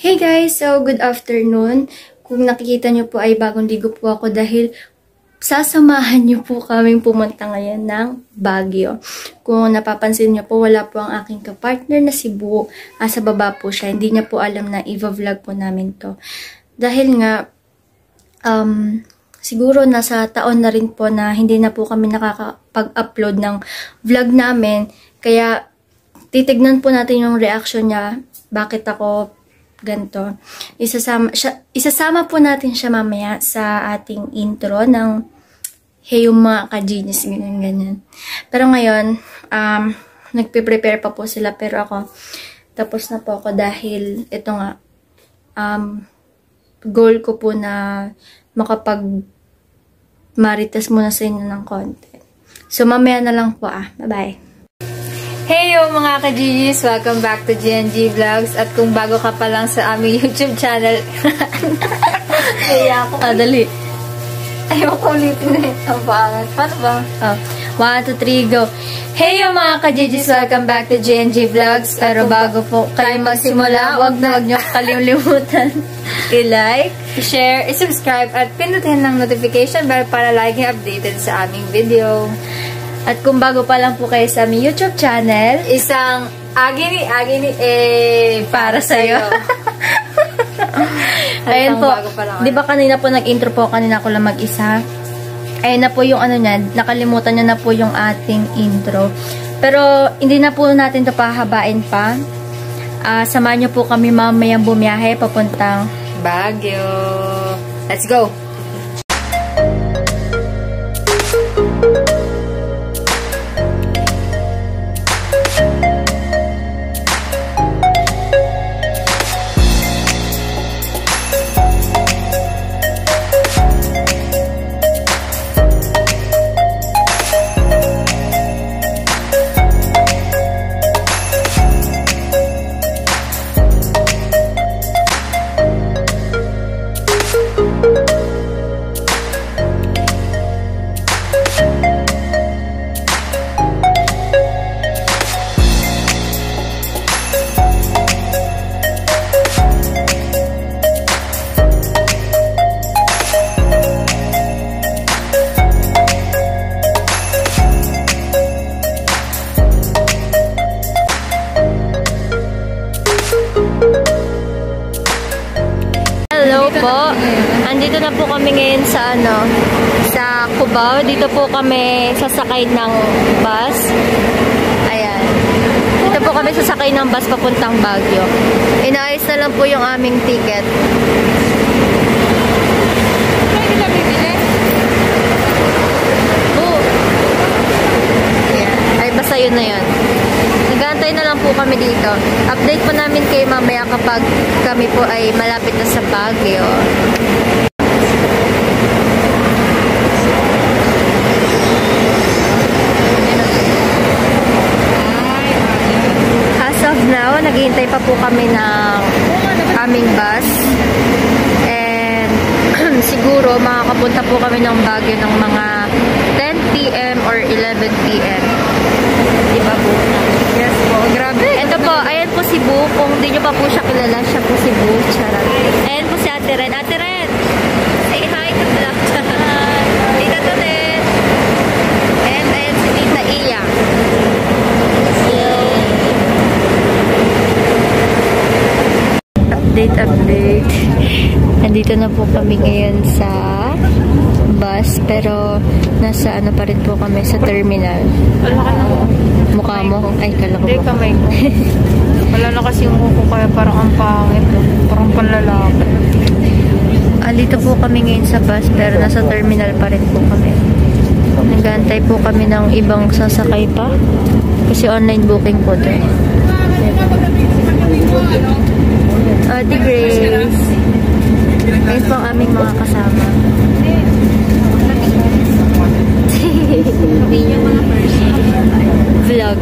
Hey guys! So, good afternoon. Kung nakikita nyo po ay bagong ligo po ako dahil sasamahan nyo po kaming pumunta ngayon ng Baguio. Kung napapansin nyo po, wala po ang aking kapartner na si Bu. Sa baba po siya. Hindi niya po alam na i-vlog po namin to. Dahil nga, siguro nasa taon na rin po na hindi na po kami nakakapag-upload ng vlog namin. Kaya, titignan po natin yung reaction niya. Bakit ako ganito. Isasama po natin siya mamaya sa ating intro ng Hey yung mga ka-genius, ganyan. Pero ngayon, nagpe-prepare pa po sila. Pero ako, tapos na po ako dahil ito nga, goal ko po na makapag-marites muna sa inyo ng content. So, mamaya na lang po Bye-bye. Hey yo mga ka-genius! Welcome back to GNG Vlogs. At kung bago ka pa lang sa aming YouTube channel, kaya ako. Dali. Ayoko ulitin na yun. Ang pangat. Paano ba? 1, 2, 3, go. Hey yo mga ka-genius! Welcome back to GNG Vlogs. Pero bago po kayo magsimula, wag nyo kalimutan i-like, i-share, i-subscribe, at pinutin ng notification bell para laging updated sa aming video. At kung bago pa lang po kayo sa aming YouTube channel, isang agini para sa'yo. Ayun po, di ba kanina po nag-intro po, kanina ko lang mag-isa. Ayun na po yung niyan, nakalimutan nyo na po yung ating intro. Pero hindi na po natin ito pahabain pa. Samahan nyo po kami mamayang bumiyahe papuntang Baguio. Let's go! Hello po. Andito na po kami ngayon sa sa Cubao. Dito po kami sasakay ng bus. Ayan. Dito po kami sasakay ng bus papuntang Baguio. Inaayos na lang po yung aming ticket. Ayan. Ay, basta yun na yun. Nag-aantay na lang po kami dito. Update po namin kayo mamaya kapag kami po ay malapit na sa Baguio. As of now, naghihintay pa po kami ng aming bus. And siguro makakapunta po kami ng Baguio ng mga 10 PM or 11 PM. Diba po? Yes po. Grabe. Ito po, ayan po si Bu. Kung hindi nyo pa po siya kilala, siya po si Bu. Charot. Ayan po si Ate Ren. Ate Ren! Say hi to vlog. Tita Tonet. And ayan si Tita Iya. Update. Nandito na po kami ngayon sa bus, pero nasa pa rin po kami sa terminal. Mukha mo? Ay, kala ko. Hindi, kamay ko. Wala na kasi yung kuko, kaya parang ang pangit. Parang panlalaki. Dito po kami ngayon sa bus, pero nasa terminal pa rin po kami. Nag-aantay po kami ng ibang sasakay pa. Kasi online booking po ito. Ate Grace. Ayun po ang aming mga kasama. Hindi nyo mga person. Vlog.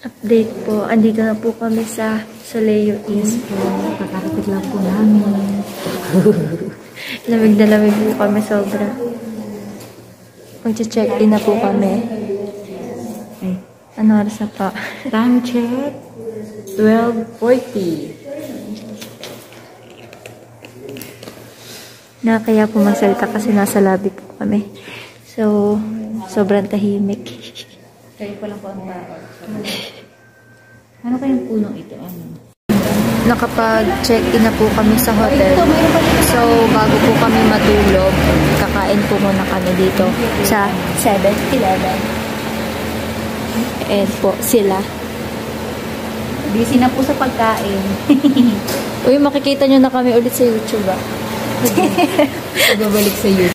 Update po. Andito na po kami sa Soleo East po. Kakarating lang po namin. Lamig na lamig po kami sobra. Mag-check-in na po kami. Ano oras na po? Time check, 12:40. Kaya po magsalita kasi nasa lobby po kami. So, sobrang tahimik. Kayo pa lang po ang tao. Ano kayang punong ito? Ano? Nakapag-check-in na po kami sa hotel. So, bago po kami matulog, kakain po muna kami dito sa 7-Eleven. And po, sila. Busy na po sa pagkain. Uy, makikita nyo na kami ulit sa YouTube, ah. Babalik sa YouTube.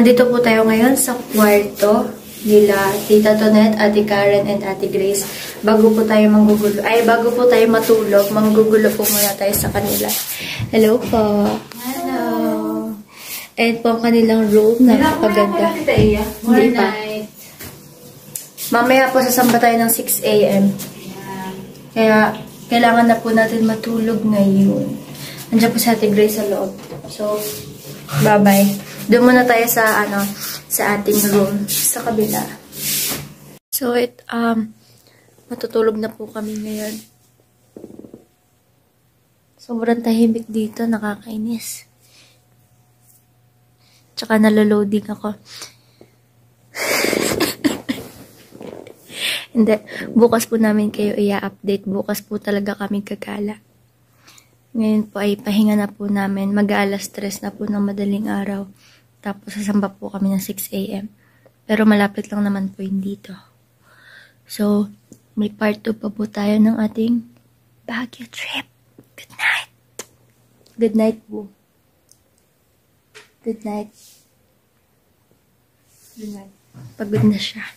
Andito po tayo ngayon sa kwarto nila Tita Tonette, Ate Karen, and Ate Grace. Bago po tayo matulog, manggugulo po muna tayo sa kanila. Hello po. Hello. And po ang kanilang room, napakaganda. Hindi pa. Mamaya po sasamba tayo ng 6 a.m. Kaya kailangan na po natin matulog ngayon. Andiyan po si Ate Grace sa loob. So, bye-bye. Doon muna tayo sa sa ating room sa kabila. So matutulog na po kami ngayon. Sobrang tahimik dito, nakakainis. Tsaka naloloading ako. Hindi, bukas po namin kayo i-update. Bukas po talaga kami gagala. Ngayon po ay pahinga na po namin. Mag-aalas 3 na po ng madaling araw. Tapos sasamba po kami ng 6 a.m. Pero malapit lang naman po yun dito. So, may part 2 pa po tayo ng ating Baguio trip. Good night. Good night po. Good night. Good night. Pagod na siya.